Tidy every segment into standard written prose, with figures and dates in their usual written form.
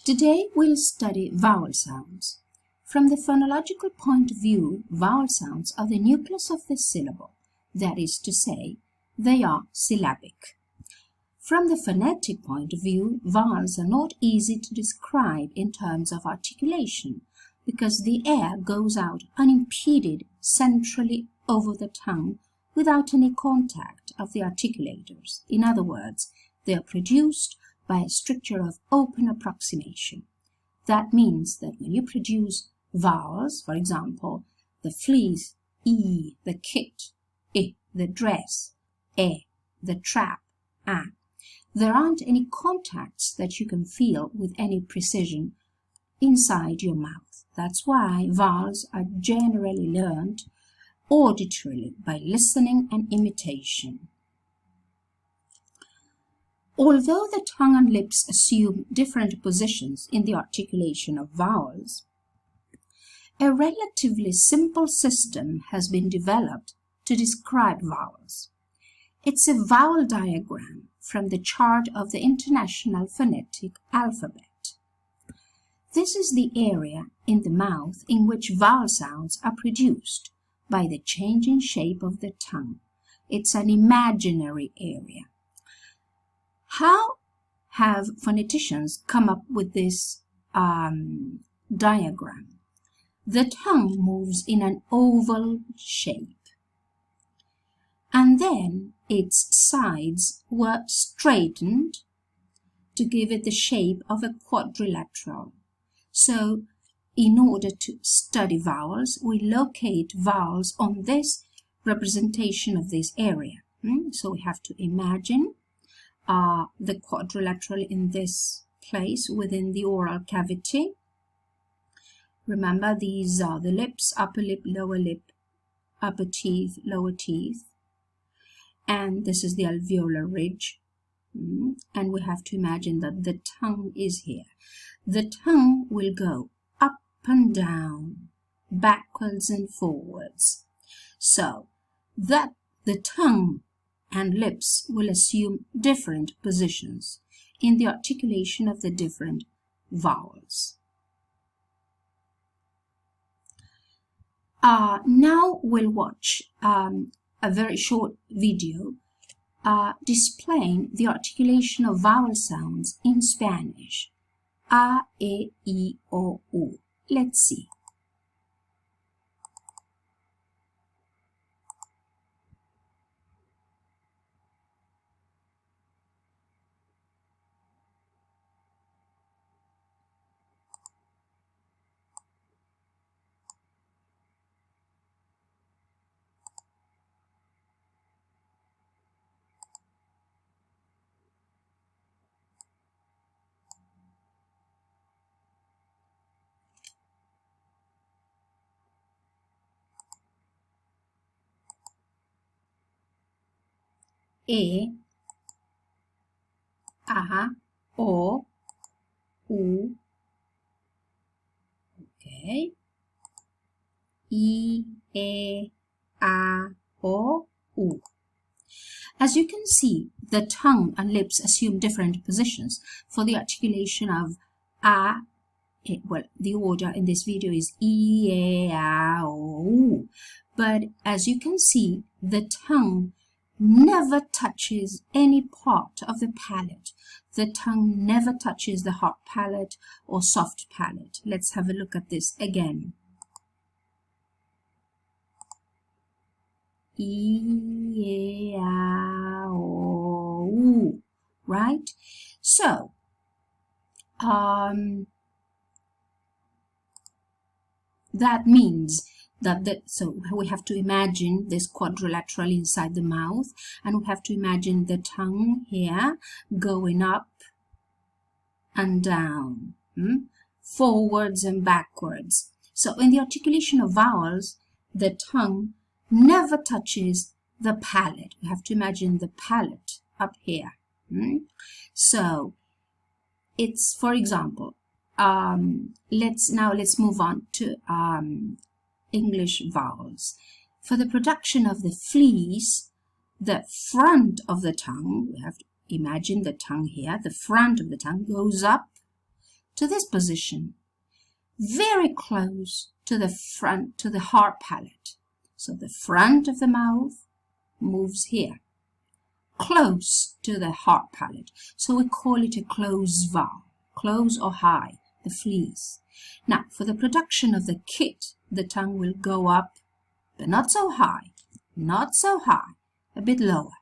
Today we'll study vowel sounds. From the phonological point of view, vowel sounds are the nucleus of the syllable. That is to say, they are syllabic. From the phonetic point of view, vowels are not easy to describe in terms of articulation because the air goes out unimpeded centrally over the tongue without any contact of the articulators. In other words, they are produced by a structure of open approximation. That means that when you produce vowels, for example, the fleece, e, the kit, I, the dress, e, the trap, a, there aren't any contacts that you can feel with any precision inside your mouth. That's why vowels are generally learned auditorily by listening and imitation. Although the tongue and lips assume different positions in the articulation of vowels, a relatively simple system has been developed to describe vowels. It's a vowel diagram from the chart of the International Phonetic Alphabet. This is the area in the mouth in which vowel sounds are produced by the changing shape of the tongue. It's an imaginary area. How have phoneticians come up with this diagram? The tongue moves in an oval shape, and then its sides were straightened to give it the shape of a quadrilateral. So, in order to study vowels, we locate vowels on this representation of this area. So we have to imagine the quadrilateral in this place within the oral cavity. Remember, these are the lips, upper lip, upper teeth, lower teeth. And this is the alveolar ridge. And we have to imagine that the tongue is here. The tongue will go up and down, backwards and forwards. So that the tongue and lips will assume different positions in the articulation of the different vowels. Now we'll watch a very short video displaying the articulation of vowel sounds in Spanish. A, E, I, O, U. Let's see. E, A, O, U. Okay. I, E, A, O, U. As you can see, the tongue and lips assume different positions for the articulation of A. Well, the order in this video is I, E, A, O, U. But as you can see, the tongue never touches any part of the palate. The tongue never touches the hard palate or soft palate. Let's have a look at this again. I, E, A, O, U. Right? So, that means that so we have to imagine this quadrilateral inside the mouth, and we have to imagine the tongue here going up and down, forwards and backwards. So in the articulation of vowels, the tongue never touches the palate. We have to imagine the palate up here. So it's, for example, let's move on to English vowels. For the production of the fleece, the front of the tongue, we have to imagine the tongue here, the front of the tongue goes up to this position, very close to the front, to the hard palate. So the front of the mouth moves here, close to the hard palate. So we call it a close vowel, close or high, the fleece. Now, for the production of the kit, the tongue will go up, but not so high, not so high, a bit lower.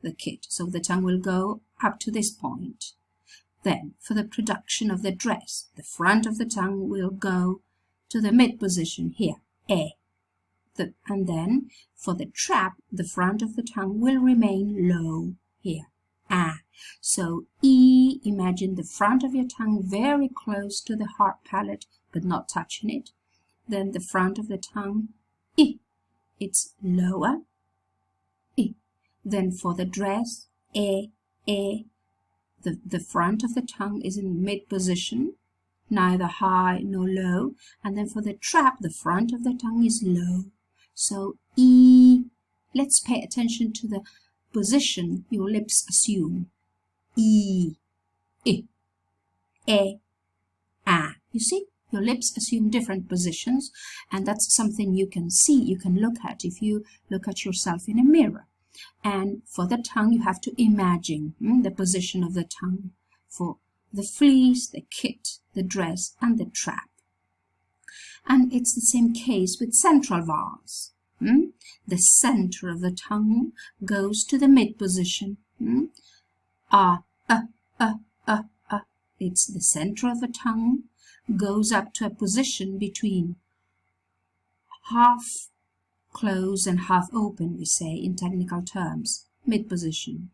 The kit. So the tongue will go up to this point. Then, for the production of the dress, the front of the tongue will go to the mid position here, and then, for the trap, the front of the tongue will remain low here, So, imagine the front of your tongue very close to the hard palate, but not touching it. Then the front of the tongue, it's lower, Then for the dress, the front of the tongue is in mid position, neither high nor low. And then for the trap, the front of the tongue is low. So, let's pay attention to the position your lips assume. You see, your lips assume different positions, and that's something you can see, you can look at if you look at yourself in a mirror. And for the tongue, you have to imagine the position of the tongue for the fleece, the kit, the dress, and the trap. And it's the same case with central vowels. The center of the tongue goes to the mid position. It's the center of the tongue goes up to a position between half closed and half open, we say in technical terms, mid position.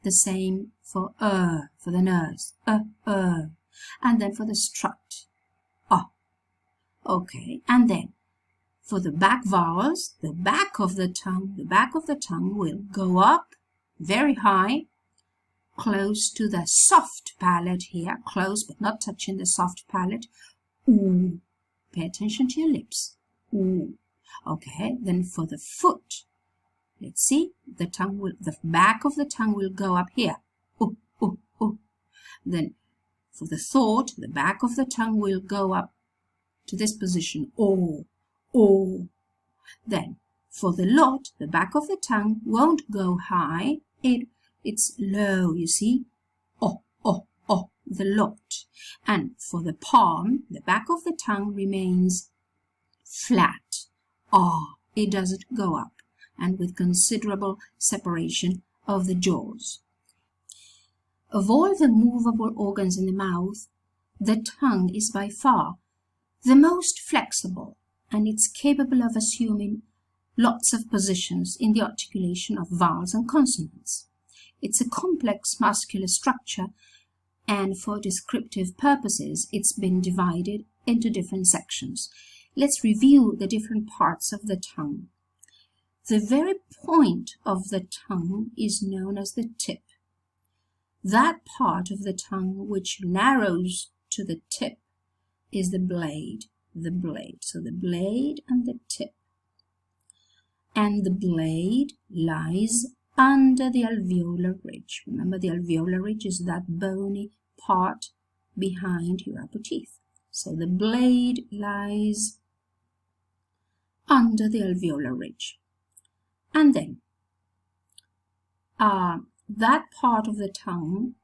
The same for the nose, and then for the strut, Okay, and then for the back vowels, the back of the tongue will go up very high, close to the soft palate here, close but not touching the soft palate. Pay attention to your lips. Okay, then for the foot, let's see, the back of the tongue will go up here. Then for the thought, the back of the tongue will go up to this position. Then for the lot, the back of the tongue won't go high. It's low, you see. The lot. And for the palm, the back of the tongue remains flat. It doesn't go up, and with considerable separation of the jaws. Of all the movable organs in the mouth, the tongue is by far the most flexible, and it's capable of assuming lots of positions in the articulation of vowels and consonants. It's a complex muscular structure, and for descriptive purposes, it's been divided into different sections. Let's review the different parts of the tongue. The very point of the tongue is known as the tip. That part of the tongue which narrows to the tip is the blade. So the blade and the tip. And the blade lies under the alveolar ridge. Remember, the alveolar ridge is that bony part behind your upper teeth. So the blade lies under the alveolar ridge. And then that part of the tongue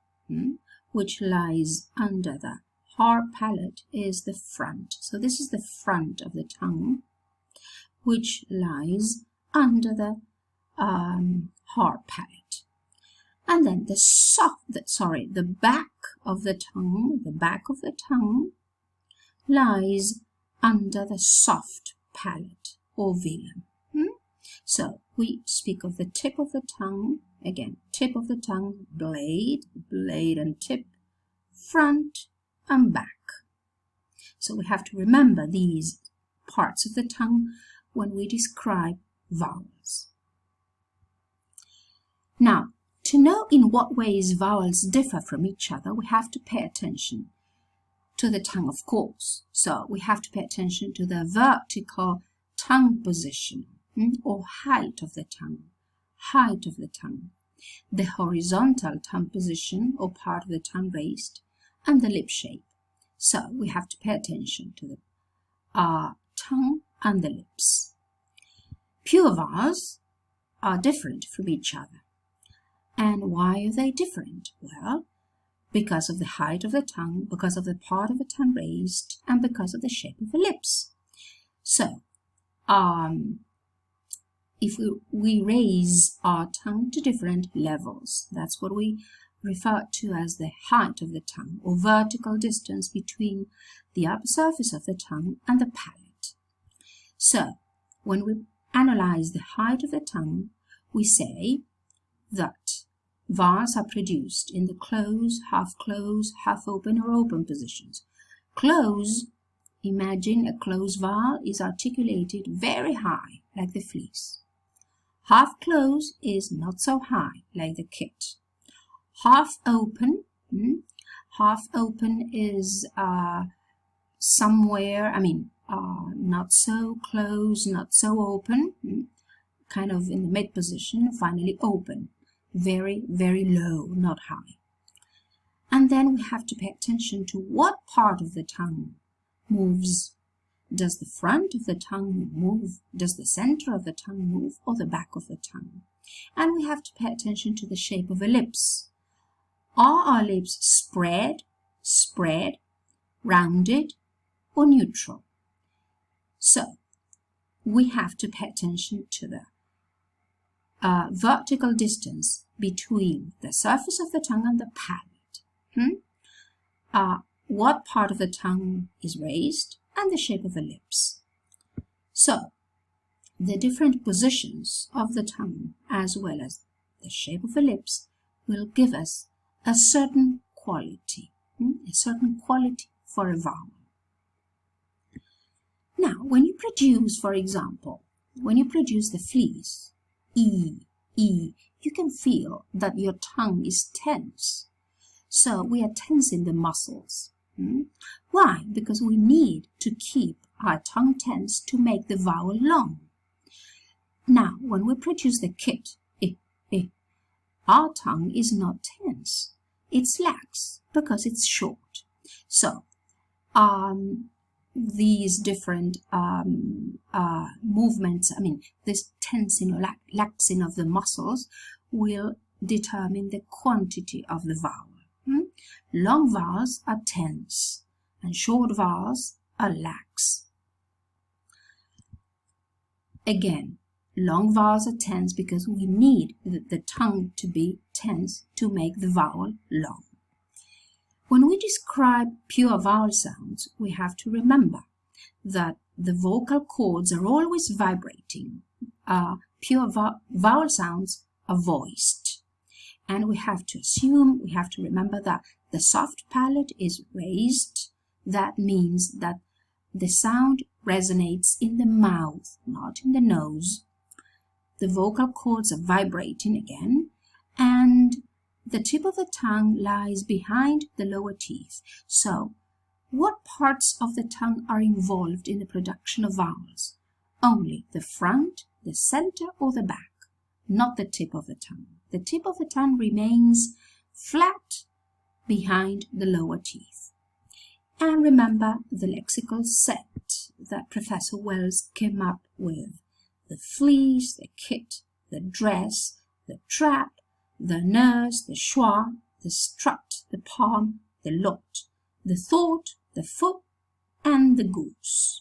which lies under the hard palate is the front. So this is the front of the tongue which lies under the hard palate. And then the back of the tongue lies under the soft palate or velum. So we speak of the tip of the tongue, again, tip of the tongue, blade and tip, front and back. So we have to remember these parts of the tongue when we describe vowels. Now, to know in what ways vowels differ from each other, we have to pay attention to the tongue, of course. So we have to pay attention to the vertical tongue position or height of the tongue. The horizontal tongue position or part of the tongue raised, and the lip shape. So we have to pay attention to the tongue and the lips. Pure vowels are different from each other. And why are they different? Well, because of the height of the tongue, because of the part of the tongue raised, and because of the shape of the lips. So, if we raise our tongue to different levels, that's what we refer to as the height of the tongue, or vertical distance between the upper surface of the tongue and the palate. So, when we analyze the height of the tongue, we say that vowels are produced in the closed, half open, or open positions. Close, imagine a closed vowel is articulated very high, like the fleece. Half closed is not so high, like the kit. Half open is somewhere, not so close, not so open, kind of in the mid position, finally open. Very, very low, not high. And then we have to pay attention to what part of the tongue moves. Does the front of the tongue move? Does the center of the tongue move? Or the back of the tongue? And we have to pay attention to the shape of the lips. Are our lips spread, rounded, or neutral? So, we have to pay attention to the vertical distance between the surface of the tongue and the palate. What part of the tongue is raised, and the shape of the lips. So, the different positions of the tongue as well as the shape of the lips will give us a certain quality for a vowel. Now, when you produce, for example, the fleece, E, you can feel that your tongue is tense. So we are tensing the muscles. Why? Because we need to keep our tongue tense to make the vowel long. Now, when we produce the kit, our tongue is not tense. It's lax because it's short. So, these different movements, this tensing or laxing of the muscles will determine the quantity of the vowel. Long vowels are tense and short vowels are lax. Again, long vowels are tense because we need the tongue to be tense to make the vowel long. When we describe pure vowel sounds, we have to remember that the vocal cords are always vibrating. Pure vowel sounds are voiced. And we have to remember that the soft palate is raised. That means that the sound resonates in the mouth, not in the nose. The vocal cords are vibrating again, and the tip of the tongue lies behind the lower teeth. So, what parts of the tongue are involved in the production of vowels? Only the front, the center, or the back, not the tip of the tongue. The tip of the tongue remains flat behind the lower teeth. And remember the lexical set that Professor Wells came up with. The fleece, the kit, the dress, the trap, the nurse, the schwa, the strut, the palm, the lot, the thought, the foot, and the goose.